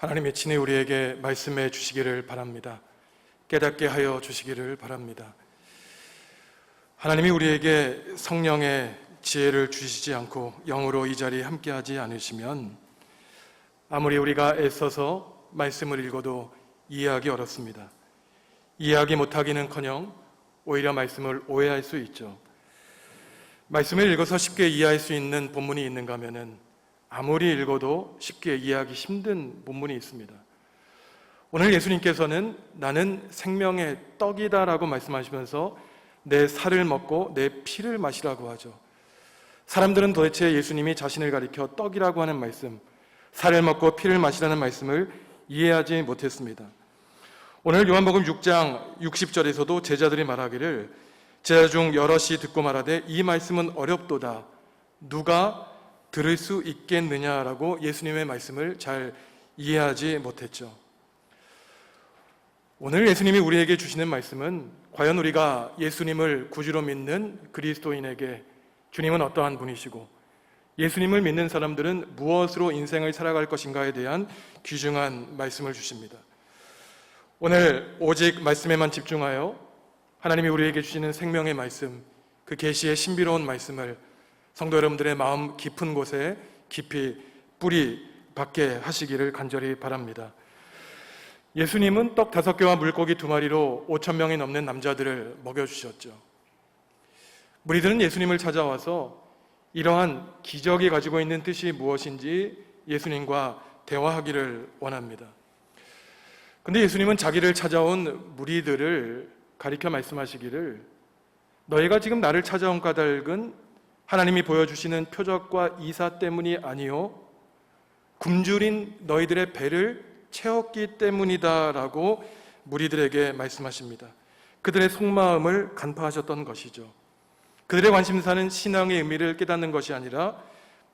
하나님의 친히 우리에게 말씀해 주시기를 바랍니다. 깨닫게 하여 주시기를 바랍니다. 하나님이 우리에게 성령의 지혜를 주시지 않고 영으로 이 자리에 함께하지 않으시면 아무리 우리가 애써서 말씀을 읽어도 이해하기 어렵습니다. 이해하기 못하기는커녕 오히려 말씀을 오해할 수 있죠. 말씀을 읽어서 쉽게 이해할 수 있는 본문이 있는가 하면은 아무리 읽어도 쉽게 이해하기 힘든 본문이 있습니다. 오늘 예수님께서는 나는 생명의 떡이다라고 말씀하시면서 내 살을 먹고 내 피를 마시라고 하죠. 사람들은 도대체 예수님이 자신을 가리켜 떡이라고 하는 말씀, 살을 먹고 피를 마시라는 말씀을 이해하지 못했습니다. 오늘 요한복음 6장 60절에서도 제자들이 말하기를 제자 중 여럿이 듣고 말하되 이 말씀은 어렵도다. 누가 들을 수 있겠느냐라고 예수님의 말씀을 잘 이해하지 못했죠. 오늘 예수님이 우리에게 주시는 말씀은 과연 우리가 예수님을 구주로 믿는 그리스도인에게 주님은 어떠한 분이시고 예수님을 믿는 사람들은 무엇으로 인생을 살아갈 것인가에 대한 귀중한 말씀을 주십니다. 오늘 오직 말씀에만 집중하여 하나님이 우리에게 주시는 생명의 말씀, 그 계시의 신비로운 말씀을 성도 여러분들의 마음 깊은 곳에 깊이 뿌리 박게 하시기를 간절히 바랍니다. 예수님은 떡 5개와 물고기 2마리로 5,000명이 넘는 남자들을 먹여주셨죠. 무리들은 예수님을 찾아와서 이러한 기적이 가지고 있는 뜻이 무엇인지 예수님과 대화하기를 원합니다. 그런데 예수님은 자기를 찾아온 무리들을 가리켜 말씀하시기를 너희가 지금 나를 찾아온 까닭은 하나님이 보여주시는 표적과 이사 때문이 아니요 굶주린 너희들의 배를 채웠기 때문이다라고 무리들에게 말씀하십니다. 그들의 속마음을 간파하셨던 것이죠. 그들의 관심사는 신앙의 의미를 깨닫는 것이 아니라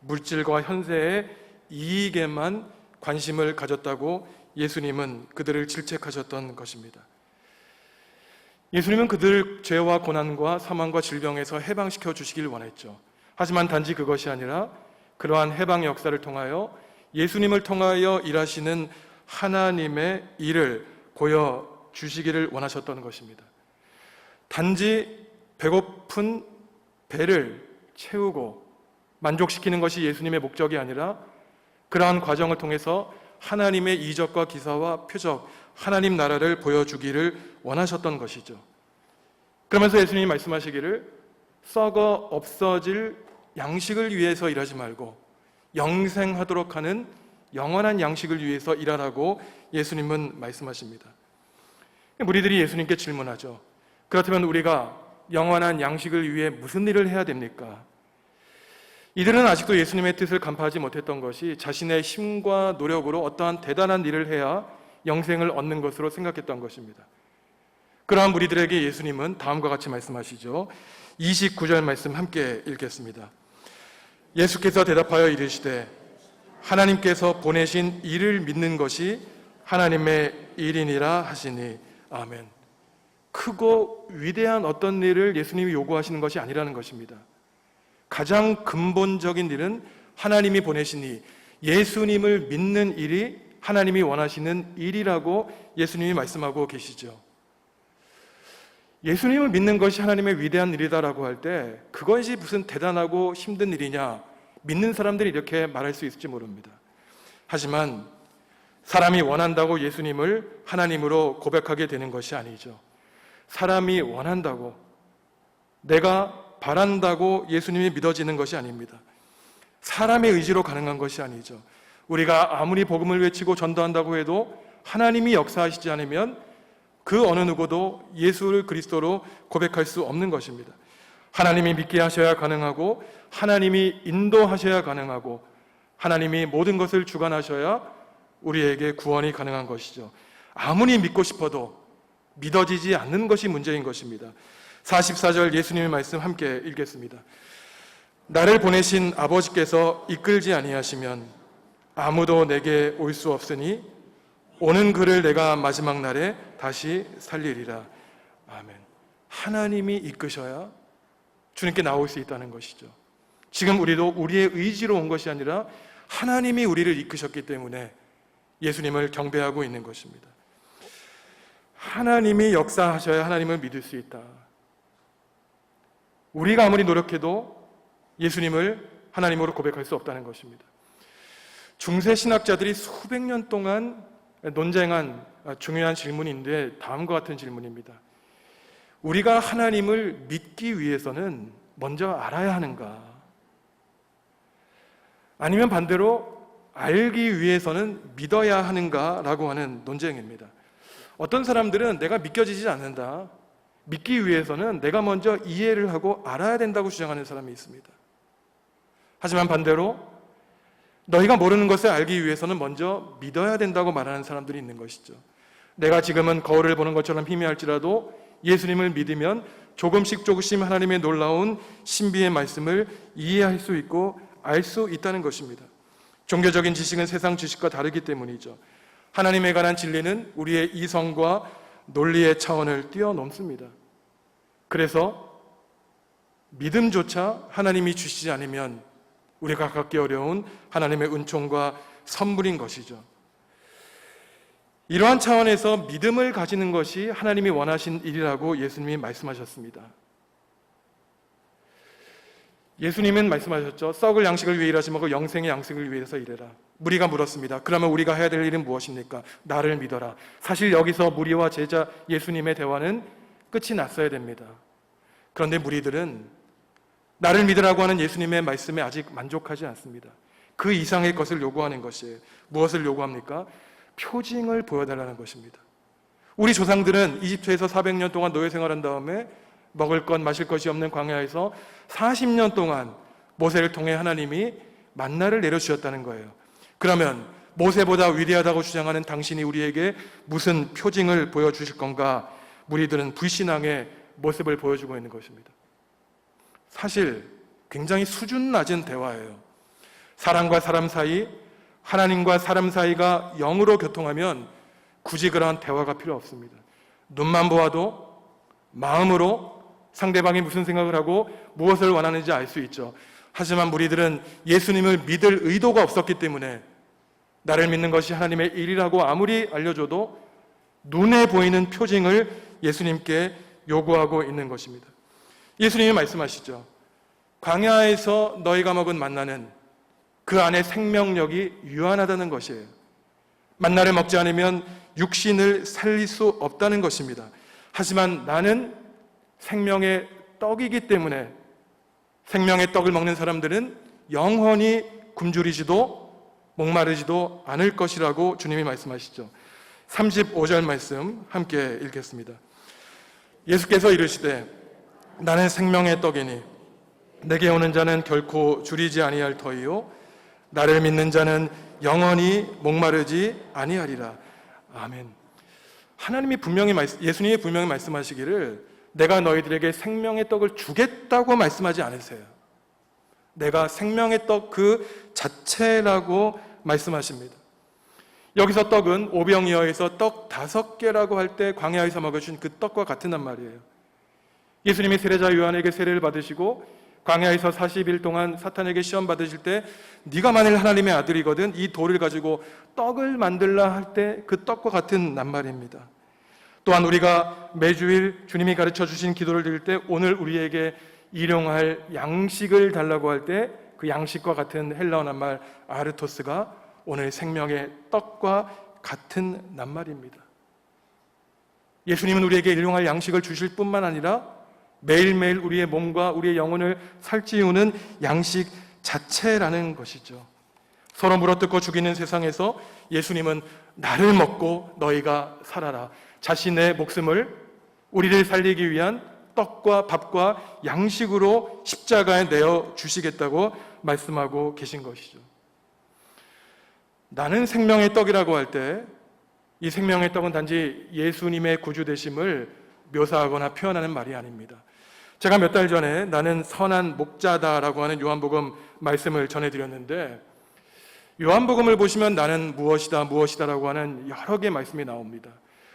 물질과 현세의 이익에만 관심을 가졌다고 예수님은 그들을 질책하셨던 것입니다. 예수님은 그들 죄와 고난과 사망과 질병에서 해방시켜 주시길 원했죠. 하지만 단지 그것이 아니라 그러한 해방 역사를 통하여 예수님을 통하여 일하시는 하나님의 일을 보여주시기를 원하셨던 것입니다. 단지 배고픈 배를 채우고 만족시키는 것이 예수님의 목적이 아니라 그러한 과정을 통해서 하나님의 이적과 기사와 표적, 하나님 나라를 보여주기를 원하셨던 것이죠. 그러면서 예수님이 말씀하시기를 썩어 없어질 양식을 위해서 일하지 말고 영생하도록 하는 영원한 양식을 위해서 일하라고 예수님은 말씀하십니다. 무리들이 예수님께 질문하죠. 그렇다면 우리가 영원한 양식을 위해 무슨 일을 해야 됩니까? 이들은 아직도 예수님의 뜻을 간파하지 못했던 것이 자신의 힘과 노력으로 어떠한 대단한 일을 해야 영생을 얻는 것으로 생각했던 것입니다. 그러한 무리들에게 예수님은 다음과 같이 말씀하시죠. 29절 말씀 함께 읽겠습니다. 예수께서 대답하여 이르시되 하나님께서 보내신 이를 믿는 것이 하나님의 일이니라 하시니 아멘. 크고 위대한 어떤 일을 예수님이 요구하시는 것이 아니라는 것입니다. 가장 근본적인 일은 하나님이 보내신 이 예수님을 믿는 일이 하나님이 원하시는 일이라고 예수님이 말씀하고 계시죠. 예수님을 믿는 것이 하나님의 위대한 일이다라고 할 때 그것이 무슨 대단하고 힘든 일이냐 믿는 사람들이 이렇게 말할 수 있을지 모릅니다. 하지만 사람이 원한다고 예수님을 하나님으로 고백하게 되는 것이 아니죠. 사람이 원한다고 내가 바란다고 예수님이 믿어지는 것이 아닙니다. 사람의 의지로 가능한 것이 아니죠. 우리가 아무리 복음을 외치고 전도한다고 해도 하나님이 역사하시지 않으면 그 어느 누구도 예수를 그리스도로 고백할 수 없는 것입니다. 하나님이 믿게 하셔야 가능하고 하나님이 인도하셔야 가능하고 하나님이 모든 것을 주관하셔야 우리에게 구원이 가능한 것이죠. 아무리 믿고 싶어도 믿어지지 않는 것이 문제인 것입니다. 44절 예수님의 말씀 함께 읽겠습니다. 나를 보내신 아버지께서 이끌지 아니하시면 아무도 내게 올 수 없으니 오는 그를 내가 마지막 날에 다시 살리리라. 아멘. 하나님이 이끄셔야 주님께 나올 수 있다는 것이죠. 지금 우리도 우리의 의지로 온 것이 아니라 하나님이 우리를 이끄셨기 때문에 예수님을 경배하고 있는 것입니다. 하나님이 역사하셔야 하나님을 믿을 수 있다. 우리가 아무리 노력해도 예수님을 하나님으로 고백할 수 없다는 것입니다. 중세 신학자들이 수백 년 동안 논쟁한 중요한 질문인데 다음과 같은 질문입니다. 우리가 하나님을 믿기 위해서는 먼저 알아야 하는가? 아니면 반대로 알기 위해서는 믿어야 하는가라고 하는 논쟁입니다. 어떤 사람들은 내가 믿겨지지 않는다. 믿기 위해서는 내가 먼저 이해를 하고 알아야 된다고 주장하는 사람이 있습니다. 하지만 반대로 너희가 모르는 것을 알기 위해서는 먼저 믿어야 된다고 말하는 사람들이 있는 것이죠. 내가 지금은 거울을 보는 것처럼 희미할지라도 예수님을 믿으면 조금씩 하나님의 놀라운 신비의 말씀을 이해할 수 있고 알 수 있다는 것입니다. 종교적인 지식은 세상 지식과 다르기 때문이죠. 하나님에 관한 진리는 우리의 이성과 논리의 차원을 뛰어넘습니다. 그래서 믿음조차 하나님이 주시지 않으면 우리가 갖기 어려운 하나님의 은총과 선물인 것이죠. 이러한 차원에서 믿음을 가지는 것이 하나님이 원하신 일이라고 예수님이 말씀하셨습니다. 예수님은 말씀하셨죠. 썩을 양식을 위해 일하지 말고 영생의 양식을 위해서 일해라. 무리가 물었습니다. 그러면 우리가 해야 될 일은 무엇입니까? 나를 믿어라. 사실 여기서 무리와 제자 예수님의 대화는 끝이 났어야 됩니다. 그런데 무리들은 나를 믿으라고 하는 예수님의 말씀에 아직 만족하지 않습니다. 그 이상의 것을 요구하는 것이에요. 무엇을 요구합니까? 표징을 보여달라는 것입니다. 우리 조상들은 이집트에서 400년 동안 노예 생활한 다음에 먹을 것 마실 것이 없는 광야에서 40년 동안 모세를 통해 하나님이 만나를 내려주셨다는 거예요. 그러면 모세보다 위대하다고 주장하는 당신이 우리에게 무슨 표징을 보여주실 건가? 무리들은 불신앙의 모습을 보여주고 있는 것입니다. 사실 굉장히 수준 낮은 대화예요. 사람과 사람 사이, 하나님과 사람 사이가 영으로 교통하면 굳이 그러한 대화가 필요 없습니다. 눈만 보아도 마음으로 상대방이 무슨 생각을 하고 무엇을 원하는지 알 수 있죠. 하지만 무리들은 예수님을 믿을 의도가 없었기 때문에 나를 믿는 것이 하나님의 일이라고 아무리 알려줘도 눈에 보이는 표징을 예수님께 요구하고 있는 것입니다. 예수님이 말씀하시죠. 광야에서 너희가 먹은 만나는 그 안에 생명력이 유한하다는 것이에요. 만나를 먹지 않으면 육신을 살릴 수 없다는 것입니다. 하지만 나는 생명의 떡이기 때문에 생명의 떡을 먹는 사람들은 영원히 굶주리지도 목마르지도 않을 것이라고 주님이 말씀하시죠. 35절 말씀 함께 읽겠습니다. 예수께서 이르시되 나는 생명의 떡이니 내게 오는 자는 결코 줄이지 아니할 터이요 나를 믿는 자는 영원히 목마르지 아니하리라. 아멘. 예수님이 분명히 말씀하시기를 내가 너희들에게 생명의 떡을 주겠다고 말씀하지 않으세요. 내가 생명의 떡 그 자체라고 말씀하십니다. 여기서 떡은 오병이어에서 떡 5개라고 할 때 광야에서 먹여준 그 떡과 같은 말이에요. 예수님이 세례자 요한에게 세례를 받으시고 광야에서 40일 동안 사탄에게 시험 받으실 때 네가 만일 하나님의 아들이거든 이 돌을 가지고 떡을 만들라 할 때 그 떡과 같은 낱말입니다. 또한 우리가 매주일 주님이 가르쳐 주신 기도를 드릴 때 오늘 우리에게 일용할 양식을 달라고 할 때 그 양식과 같은 헬라어 낱말 아르토스가 오늘 생명의 떡과 같은 낱말입니다. 예수님은 우리에게 일용할 양식을 주실 뿐만 아니라 매일매일 우리의 몸과 우리의 영혼을 살찌우는 양식 자체라는 것이죠. 서로 물어뜯고 죽이는 세상에서 예수님은 나를 먹고 너희가 살아라. 자신의 목숨을 우리를 살리기 위한 떡과 밥과 양식으로 십자가에 내어 주시겠다고 말씀하고 계신 것이죠. 나는 생명의 떡이라고 할 때 이 생명의 떡은 단지 예수님의 구주되심을 묘사하거나 표현하는 말이 아닙니다. 제가 몇 달 전에 나는 선한 목자다라고 하는 요한복음 말씀을 전해드렸는데 요한복음을 보시면 나는 무엇이다라고 하는 여러 개의 말씀이 나옵니다.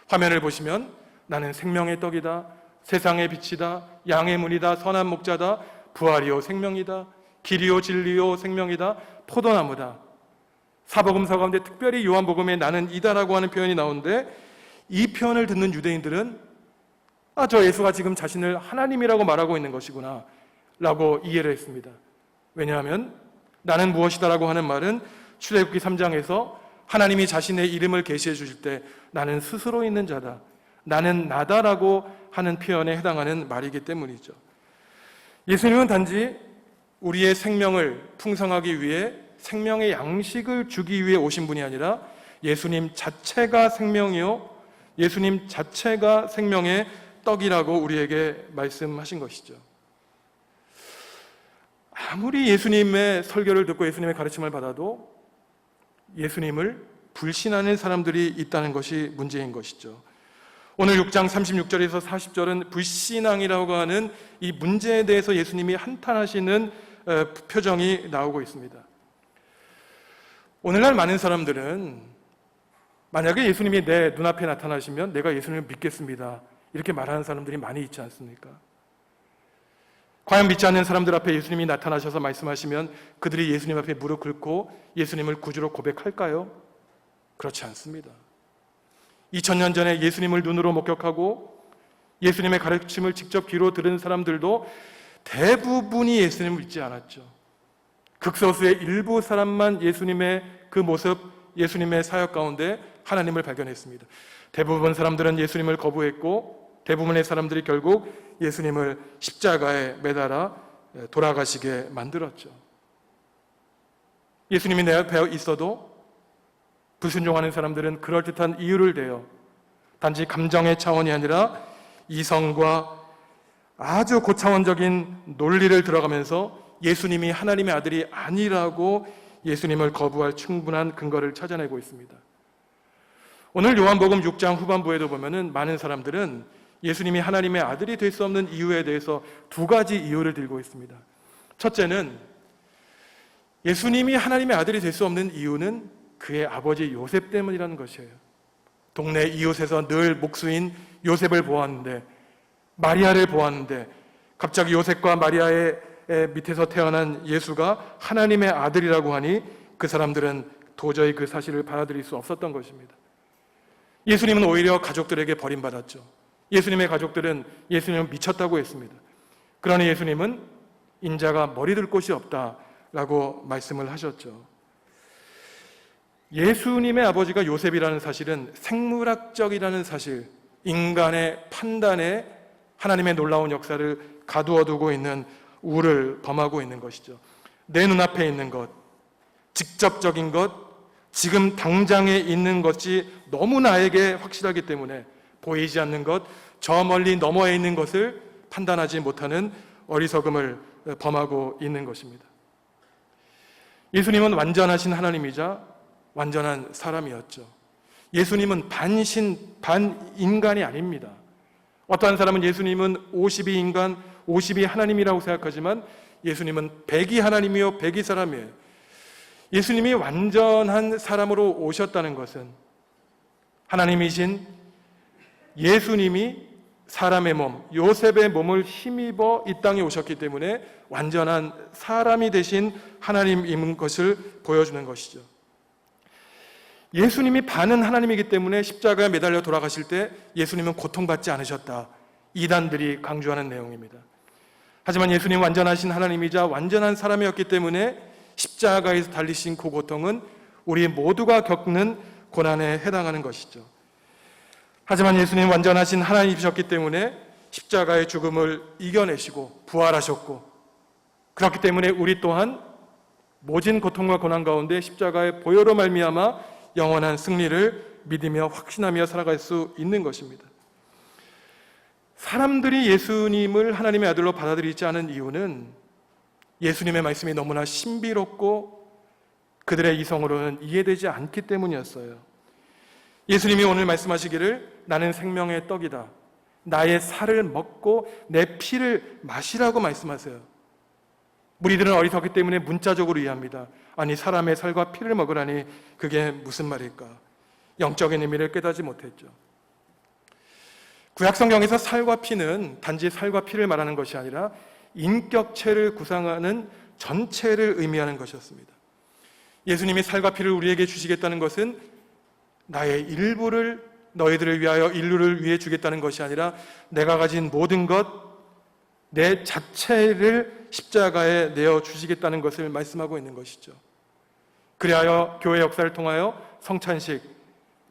화면을 보시면 나는 생명의 떡이다, 세상의 빛이다, 양의 문이다, 선한 목자다, 부활이요 생명이다, 길이요 진리요 생명이다, 포도나무다. 사복음서 가운데 특별히 요한복음에 나는 이다라고 하는 표현이 나오는데, 이 표현을 듣는 유대인들은 저 예수가 지금 자신을 하나님이라고 말하고 있는 것이구나 라고 이해를 했습니다. 왜냐하면 나는 무엇이다라고 하는 말은 출애굽기 3장에서 하나님이 자신의 이름을 계시해 주실 때 나는 스스로 있는 자다, 나는 나다라고 하는 표현에 해당하는 말이기 때문이죠. 예수님은 단지 우리의 생명을 풍성하기 위해 생명의 양식을 주기 위해 오신 분이 아니라 예수님 자체가 생명이요, 예수님 자체가 생명의 떡이라고 우리에게 말씀하신 것이죠. 아무리 예수님의 설교를 듣고 예수님의 가르침을 받아도 예수님을 불신하는 사람들이 있다는 것이 문제인 것이죠. 오늘 6장 36절에서 40절은 불신앙이라고 하는 이 문제에 대해서 예수님이 한탄하시는 표정이 나오고 있습니다. 오늘날 많은 사람들은 만약에 예수님이 내 눈앞에 나타나시면 내가 예수님을 믿겠습니다, 이렇게 말하는 사람들이 많이 있지 않습니까? 과연 믿지 않는 사람들 앞에 예수님이 나타나셔서 말씀하시면 그들이 예수님 앞에 무릎 꿇고 예수님을 구주로 고백할까요? 그렇지 않습니다. 2000년 전에 예수님을 눈으로 목격하고 예수님의 가르침을 직접 귀로 들은 사람들도 대부분이 예수님을 믿지 않았죠. 극소수의 일부 사람만 예수님의 그 모습, 예수님의 사역 가운데 하나님을 발견했습니다. 대부분 사람들은 예수님을 거부했고 대부분의 사람들이 결국 예수님을 십자가에 매달아 돌아가시게 만들었죠. 예수님이 내 앞에 있어도 불순종하는 사람들은 그럴듯한 이유를 대어 단지 감정의 차원이 아니라 이성과 아주 고차원적인 논리를 들어가면서 예수님이 하나님의 아들이 아니라고 예수님을 거부할 충분한 근거를 찾아내고 있습니다. 오늘 요한복음 6장 후반부에도 보면은 많은 사람들은 예수님이 하나님의 아들이 될 수 없는 이유에 대해서 두 가지 이유를 들고 있습니다. 첫째는 예수님이 하나님의 아들이 될 수 없는 이유는 그의 아버지 요셉 때문이라는 것이에요. 동네 이웃에서 늘 목수인 요셉을 보았는데, 마리아를 보았는데 갑자기 요셉과 마리아의 밑에서 태어난 예수가 하나님의 아들이라고 하니 그 사람들은 도저히 그 사실을 받아들일 수 없었던 것입니다. 예수님은 오히려 가족들에게 버림받았죠. 예수님의 가족들은 예수님을 미쳤다고 했습니다. 그러니 예수님은 인자가 머리 둘 곳이 없다라고 말씀을 하셨죠. 예수님의 아버지가 요셉이라는 사실은 생물학적이라는 사실, 인간의 판단에 하나님의 놀라운 역사를 가두어두고 있는 우를 범하고 있는 것이죠. 내 눈앞에 있는 것, 직접적인 것, 지금 당장에 있는 것이 너무 나에게 확실하기 때문에 보이지 않는 것, 저 멀리 너머에 있는 것을 판단하지 못하는 어리석음을 범하고 있는 것입니다. 예수님은 완전하신 하나님이자 완전한 사람이었죠. 예수님은 반신, 반인간이 아닙니다. 어떠한 사람은 예수님은 50이 인간, 50이 하나님이라고 생각하지만 예수님은 100이 하나님이요 100이 사람이에요. 예수님이 완전한 사람으로 오셨다는 것은 하나님이신 예수님이 사람의 몸, 요셉의 몸을 힘입어 이 땅에 오셨기 때문에 완전한 사람이 되신 하나님인 것을 보여주는 것이죠. 예수님이 반은 하나님이기 때문에 십자가에 매달려 돌아가실 때 예수님은 고통받지 않으셨다, 이단들이 강조하는 내용입니다. 하지만 예수님 완전하신 하나님이자 완전한 사람이었기 때문에 십자가에서 달리신 그 고통은 우리 모두가 겪는 고난에 해당하는 것이죠. 하지만 예수님 완전하신 하나님이셨기 때문에 십자가의 죽음을 이겨내시고 부활하셨고, 그렇기 때문에 우리 또한 모진 고통과 고난 가운데 십자가의 보혈로 말미암아 영원한 승리를 믿으며 확신하며 살아갈 수 있는 것입니다. 사람들이 예수님을 하나님의 아들로 받아들이지 않은 이유는 예수님의 말씀이 너무나 신비롭고 그들의 이성으로는 이해되지 않기 때문이었어요. 예수님이 오늘 말씀하시기를 나는 생명의 떡이다, 나의 살을 먹고 내 피를 마시라고 말씀하세요. 무리들은 어리석기 때문에 문자적으로 이해합니다. 아니, 사람의 살과 피를 먹으라니 그게 무슨 말일까? 영적인 의미를 깨닫지 못했죠. 구약성경에서 살과 피는 단지 살과 피를 말하는 것이 아니라 인격체를 구성하는 전체를 의미하는 것이었습니다. 예수님이 살과 피를 우리에게 주시겠다는 것은 나의 일부를 너희들을 위하여 인류를 위해 주겠다는 것이 아니라 내가 가진 모든 것, 내 자체를 십자가에 내어 주시겠다는 것을 말씀하고 있는 것이죠. 그리하여 교회 역사를 통하여 성찬식,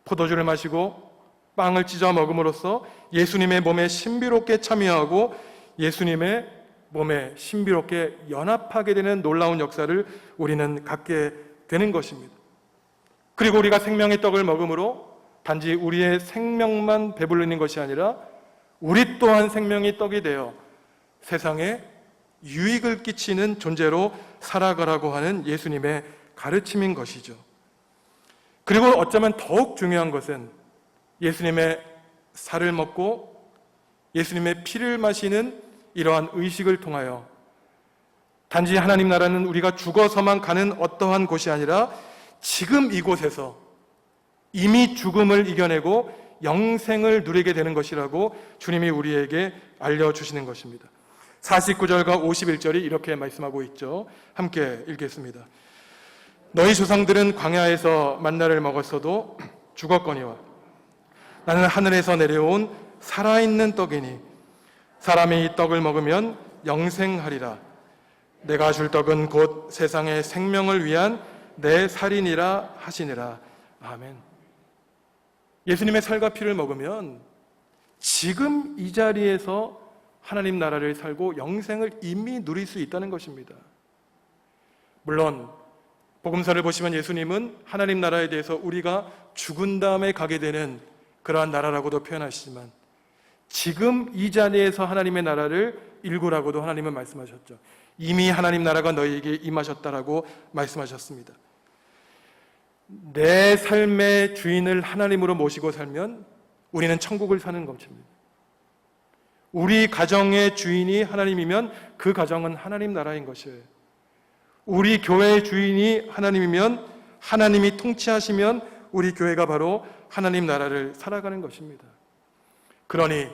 포도주를 마시고 빵을 찢어 먹음으로써 예수님의 몸에 신비롭게 참여하고 예수님의 몸에 신비롭게 연합하게 되는 놀라운 역사를 우리는 갖게 되는 것입니다. 그리고 우리가 생명의 떡을 먹음으로 단지 우리의 생명만 배부르는 것이 아니라 우리 또한 생명의 떡이 되어 세상에 유익을 끼치는 존재로 살아가라고 하는 예수님의 가르침인 것이죠. 그리고 어쩌면 더욱 중요한 것은 예수님의 살을 먹고 예수님의 피를 마시는 이러한 의식을 통하여 단지 하나님 나라는 우리가 죽어서만 가는 어떠한 곳이 아니라 지금 이곳에서 이미 죽음을 이겨내고 영생을 누리게 되는 것이라고 주님이 우리에게 알려주시는 것입니다. 49절과 51절이 이렇게 말씀하고 있죠. 함께 읽겠습니다. 너희 조상들은 광야에서 만나를 먹었어도 죽었거니와 나는 하늘에서 내려온 살아있는 떡이니 사람이 이 떡을 먹으면 영생하리라. 내가 줄 떡은 곧 세상의 생명을 위한 내 살이니라 하시니라. 아멘. 예수님의 살과 피를 먹으면 지금 이 자리에서 하나님 나라를 살고 영생을 이미 누릴 수 있다는 것입니다. 물론 복음서를 보시면 예수님은 하나님 나라에 대해서 우리가 죽은 다음에 가게 되는 그러한 나라라고도 표현하시지만 지금 이 자리에서 하나님의 나라를 일구라고도 하나님은 말씀하셨죠. 이미 하나님 나라가 너희에게 임하셨다라고 말씀하셨습니다. 내 삶의 주인을 하나님으로 모시고 살면 우리는 천국을 사는 것입니다. 우리 가정의 주인이 하나님이면 그 가정은 하나님 나라인 것이에요. 우리 교회의 주인이 하나님이면 하나님이 통치하시면 우리 교회가 바로 하나님 나라를 살아가는 것입니다. 그러니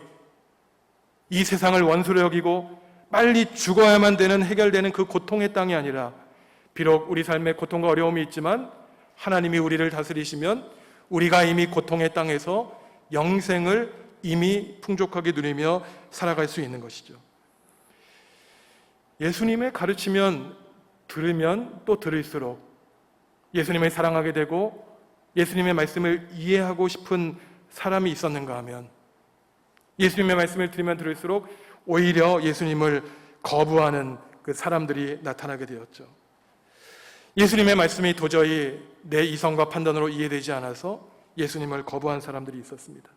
이 세상을 원수로 여기고 빨리 죽어야만 되는 해결되는 그 고통의 땅이 아니라 비록 우리 삶에 고통과 어려움이 있지만 하나님이 우리를 다스리시면 우리가 이미 고통의 땅에서 영생을 이미 풍족하게 누리며 살아갈 수 있는 것이죠. 예수님의 가르치면 들으면 또 들을수록 예수님을 사랑하게 되고 예수님의 말씀을 이해하고 싶은 사람이 있었는가 하면 예수님의 말씀을 들으면 들을수록 오히려 예수님을 거부하는 그 사람들이 나타나게 되었죠. 예수님의 말씀이 도저히 내 이성과 판단으로 이해되지 않아서 예수님을 거부한 사람들이 있었습니다.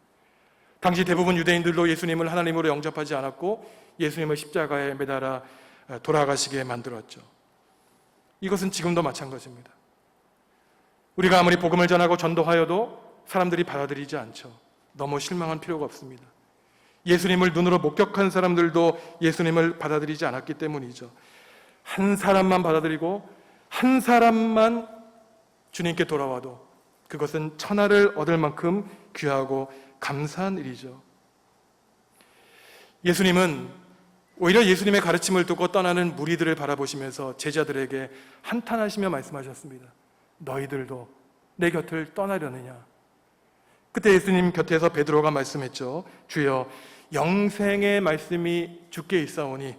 당시 대부분 유대인들도 예수님을 하나님으로 영접하지 않았고 예수님을 십자가에 매달아 돌아가시게 만들었죠. 이것은 지금도 마찬가지입니다. 우리가 아무리 복음을 전하고 전도하여도 사람들이 받아들이지 않죠. 너무 실망한 필요가 없습니다. 예수님을 눈으로 목격한 사람들도 예수님을 받아들이지 않았기 때문이죠. 한 사람만 받아들이고 한 사람만 주님께 돌아와도 그것은 천하를 얻을 만큼 귀하고 감사한 일이죠. 예수님은 오히려 예수님의 가르침을 듣고 떠나는 무리들을 바라보시면서 제자들에게 한탄하시며 말씀하셨습니다. 너희들도 내 곁을 떠나려느냐? 그때 예수님 곁에서 베드로가 말씀했죠. 주여, 영생의 말씀이 주께 있사오니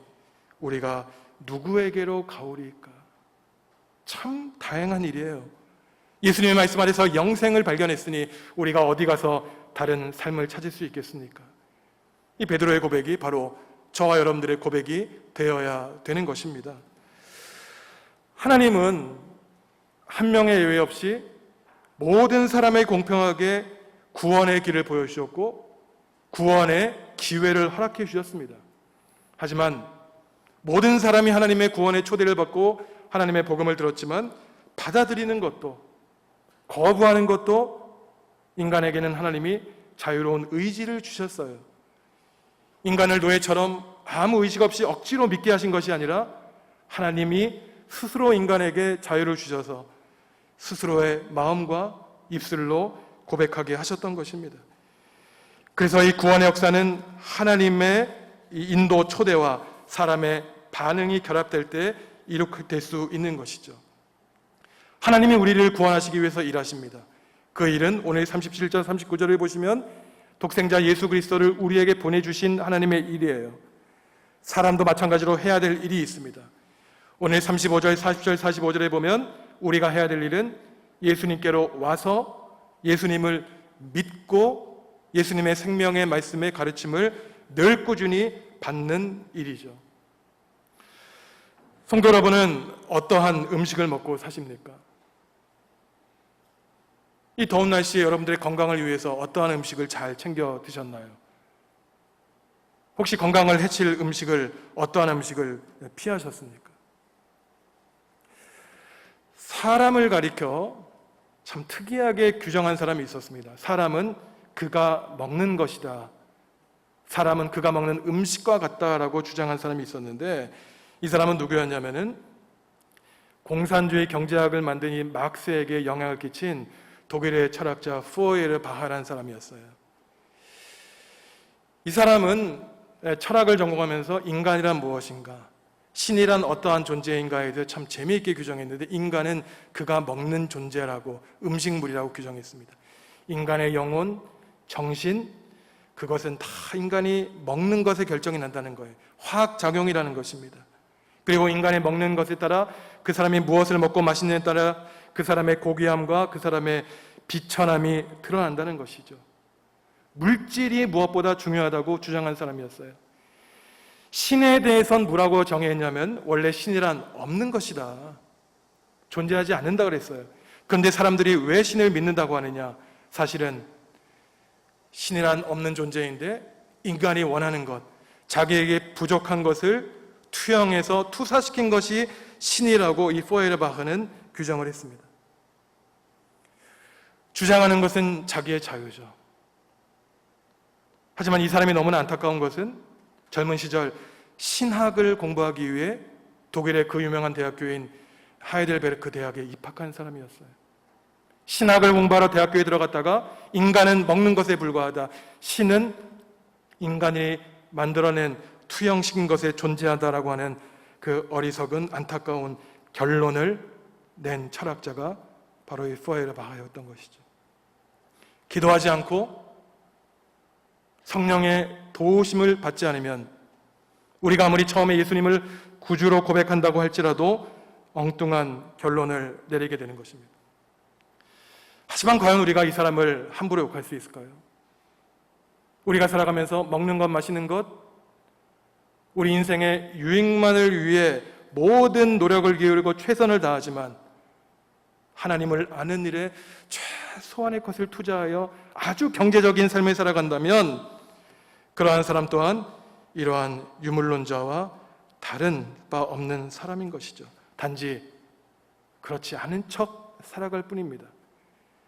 우리가 누구에게로 가오리까? 참 다행한 일이에요. 예수님의 말씀 아래서 영생을 발견했으니 우리가 어디 가서 다른 삶을 찾을 수 있겠습니까? 이 베드로의 고백이 바로 저와 여러분들의 고백이 되어야 되는 것입니다. 하나님은 한 명의 예외 없이 모든 사람의 공평하게 구원의 길을 보여주셨고 구원의 기회를 허락해 주셨습니다. 하지만 모든 사람이 하나님의 구원의 초대를 받고 하나님의 복음을 들었지만 받아들이는 것도 거부하는 것도 인간에게는 하나님이 자유로운 의지를 주셨어요. 인간을 노예처럼 아무 의식 없이 억지로 믿게 하신 것이 아니라 하나님이 스스로 인간에게 자유를 주셔서 스스로의 마음과 입술로 고백하게 하셨던 것입니다. 그래서 이 구원의 역사는 하나님의 인도 초대와 사람의 반응이 결합될 때 이렇게 될 수 있는 것이죠. 하나님이 우리를 구원하시기 위해서 일하십니다. 그 일은 오늘 37절 39절을 보시면 독생자 예수 그리스도를 우리에게 보내주신 하나님의 일이에요. 사람도 마찬가지로 해야 될 일이 있습니다. 오늘 35절 40절 45절에 보면 우리가 해야 될 일은 예수님께로 와서 예수님을 믿고 예수님의 생명의 말씀의 가르침을 늘 꾸준히 받는 일이죠. 성도 여러분은 어떠한 음식을 먹고 사십니까? 이 더운 날씨에 여러분들의 건강을 위해서 어떠한 음식을 잘 챙겨 드셨나요? 혹시 건강을 해칠 음식을, 어떠한 음식을 피하셨습니까? 사람을 가리켜 참 특이하게 규정한 사람이 있었습니다. 사람은 그가 먹는 것이다. 사람은 그가 먹는 음식과 같다라고 주장한 사람이 있었는데, 이 사람은 누구였냐면은 공산주의 경제학을 만든 이 막스에게 영향을 끼친 독일의 철학자 포에르바하라는 사람이었어요. 이 사람은 철학을 전공하면서 인간이란 무엇인가, 신이란 어떠한 존재인가에 대해 참 재미있게 규정했는데, 인간은 그가 먹는 존재라고, 음식물이라고 규정했습니다. 인간의 영혼, 정신, 그것은 다 인간이 먹는 것에 결정이 난다는 거예요. 화학작용이라는 것입니다. 그리고 인간이 먹는 것에 따라 그 사람이 무엇을 먹고 마시느냐에 따라 그 사람의 고귀함과 그 사람의 비천함이 드러난다는 것이죠. 물질이 무엇보다 중요하다고 주장한 사람이었어요. 신에 대해선 뭐라고 정의했냐면 원래 신이란 없는 것이다. 존재하지 않는다 그랬어요. 그런데 사람들이 왜 신을 믿는다고 하느냐? 사실은 신이란 없는 존재인데 인간이 원하는 것, 자기에게 부족한 것을 투영해서 투사시킨 것이 신이라고 이 포에르바흐는 규정을 했습니다. 주장하는 것은 자기의 자유죠. 하지만 이 사람이 너무나 안타까운 것은 젊은 시절 신학을 공부하기 위해 독일의 그 유명한 대학교인 하이델베르크 대학에 입학한 사람이었어요. 신학을 공부하러 대학교에 들어갔다가 인간은 먹는 것에 불과하다, 신은 인간이 만들어낸 투영시킨 것에 존재하다라고 하는 그 어리석은 안타까운 결론을 낸 철학자가 바로 이 포에르바하였던 것이죠. 기도하지 않고 성령의 도우심을 받지 않으면 우리가 아무리 처음에 예수님을 구주로 고백한다고 할지라도 엉뚱한 결론을 내리게 되는 것입니다. 하지만 과연 우리가 이 사람을 함부로 욕할 수 있을까요? 우리가 살아가면서 먹는 것, 마시는 것, 우리 인생의 유익만을 위해 모든 노력을 기울이고 최선을 다하지만 하나님을 아는 일에 최소한의 것을 투자하여 아주 경제적인 삶을 살아간다면 그러한 사람 또한 이러한 유물론자와 다른 바 없는 사람인 것이죠. 단지 그렇지 않은 척 살아갈 뿐입니다.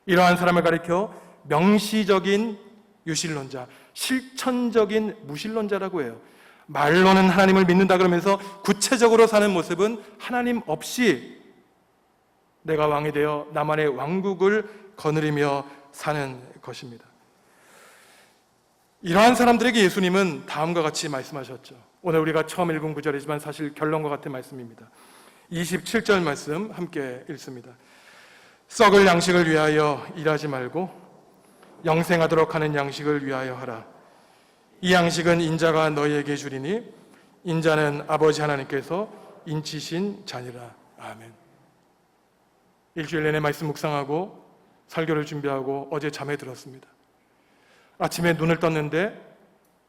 이러한 사람을 가리켜 명시적인 유실론자, 실천적인 무실론자라고 해요. 말로는 하나님을 믿는다 그러면서 구체적으로 사는 모습은 하나님 없이 내가 왕이 되어 나만의 왕국을 거느리며 사는 것입니다. 이러한 사람들에게 예수님은 다음과 같이 말씀하셨죠. 오늘 우리가 처음 읽은 구절이지만 사실 결론과 같은 말씀입니다. 27절 말씀 함께 읽습니다. 썩을 양식을 위하여 일하지 말고 영생하도록 하는 양식을 위하여 하라. 이 양식은 인자가 너희에게 주리니 인자는 아버지 하나님께서 인치신 자니라. 아멘. 일주일 내내 말씀 묵상하고 설교를 준비하고 어제 잠에 들었습니다. 아침에 눈을 떴는데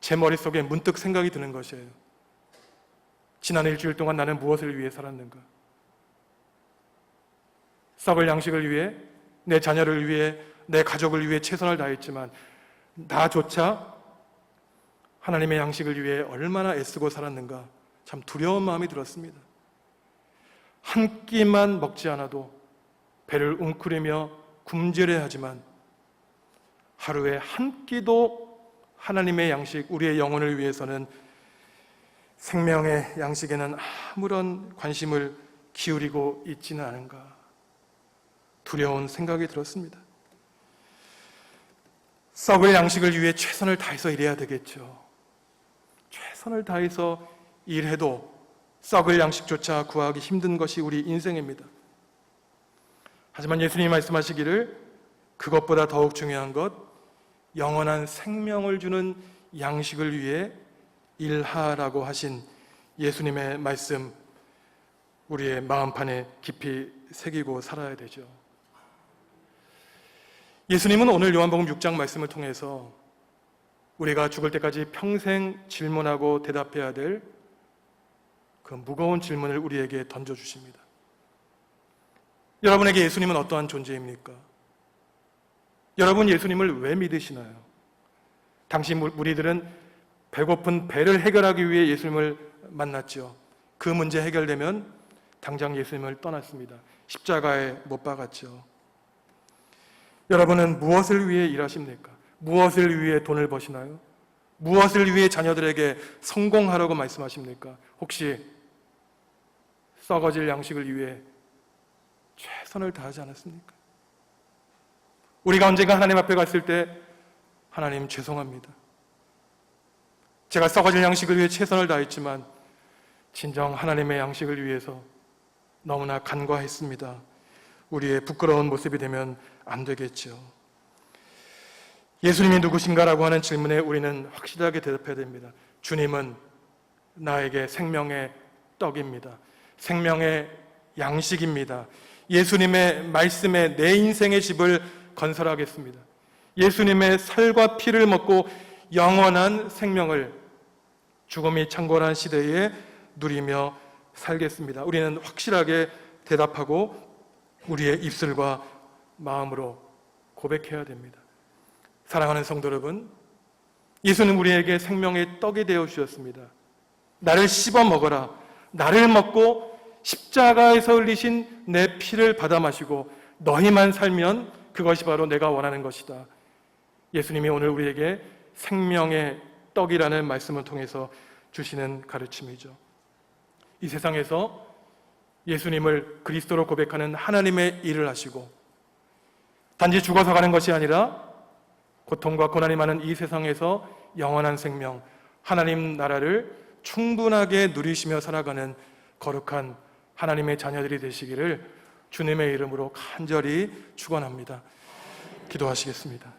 제 머릿속에 문득 생각이 드는 것이에요. 지난 일주일 동안 나는 무엇을 위해 살았는가? 썩을 양식을 위해, 내 자녀를 위해, 내 가족을 위해 최선을 다했지만 나조차 하나님의 양식을 위해 얼마나 애쓰고 살았는가, 참 두려운 마음이 들었습니다. 한 끼만 먹지 않아도 배를 웅크리며 굶주려하지만 하루에 한 끼도 하나님의 양식, 우리의 영혼을 위해서는 생명의 양식에는 아무런 관심을 기울이고 있지는 않은가, 두려운 생각이 들었습니다. 썩을 양식을 위해 최선을 다해서 일해야 되겠죠. 최선을 다해서 일해도 썩을 양식조차 구하기 힘든 것이 우리 인생입니다. 하지만 예수님이 말씀하시기를 그것보다 더욱 중요한 것, 영원한 생명을 주는 양식을 위해 일하라고 하신 예수님의 말씀, 우리의 마음판에 깊이 새기고 살아야 되죠. 예수님은 오늘 요한복음 6장 말씀을 통해서 우리가 죽을 때까지 평생 질문하고 대답해야 될 그 무거운 질문을 우리에게 던져주십니다. 여러분에게 예수님은 어떠한 존재입니까? 여러분 예수님을 왜 믿으시나요? 당시 무리들은 배고픈 배를 해결하기 위해 예수님을 만났죠. 그 문제 해결되면 당장 예수님을 떠났습니다. 십자가에 못 박았죠. 여러분은 무엇을 위해 일하십니까? 무엇을 위해 돈을 버시나요? 무엇을 위해 자녀들에게 성공하라고 말씀하십니까? 혹시 썩어질 양식을 위해 최선을 다하지 않았습니까? 우리가 언젠가 하나님 앞에 갔을 때 하나님 죄송합니다. 제가 썩어질 양식을 위해 최선을 다했지만 진정 하나님의 양식을 위해서 너무나 간과했습니다. 우리의 부끄러운 모습이 되면 안 되겠죠. 예수님이 누구신가라고 하는 질문에 우리는 확실하게 대답해야 됩니다. 주님은 나에게 생명의 떡입니다. 생명의 양식입니다. 예수님의 말씀에 내 인생의 집을 건설하겠습니다. 예수님의 살과 피를 먹고 영원한 생명을 죽음이 창궐한 시대에 누리며 살겠습니다. 우리는 확실하게 대답하고 우리의 입술과 마음으로 고백해야 됩니다. 사랑하는 성도 여러분, 예수는 우리에게 생명의 떡이 되어 주셨습니다. 나를 씹어 먹어라. 나를 먹고 십자가에서 흘리신 내 피를 받아 마시고 너희만 살면 그것이 바로 내가 원하는 것이다. 예수님이 오늘 우리에게 생명의 떡이라는 말씀을 통해서 주시는 가르침이죠. 이 세상에서 예수님을 그리스도로 고백하는 하나님의 일을 하시고 단지 죽어서 가는 것이 아니라 고통과 고난이 많은 이 세상에서 영원한 생명, 하나님 나라를 충분하게 누리시며 살아가는 거룩한 하나님의 자녀들이 되시기를 주님의 이름으로 간절히 축원합니다. 기도하시겠습니다.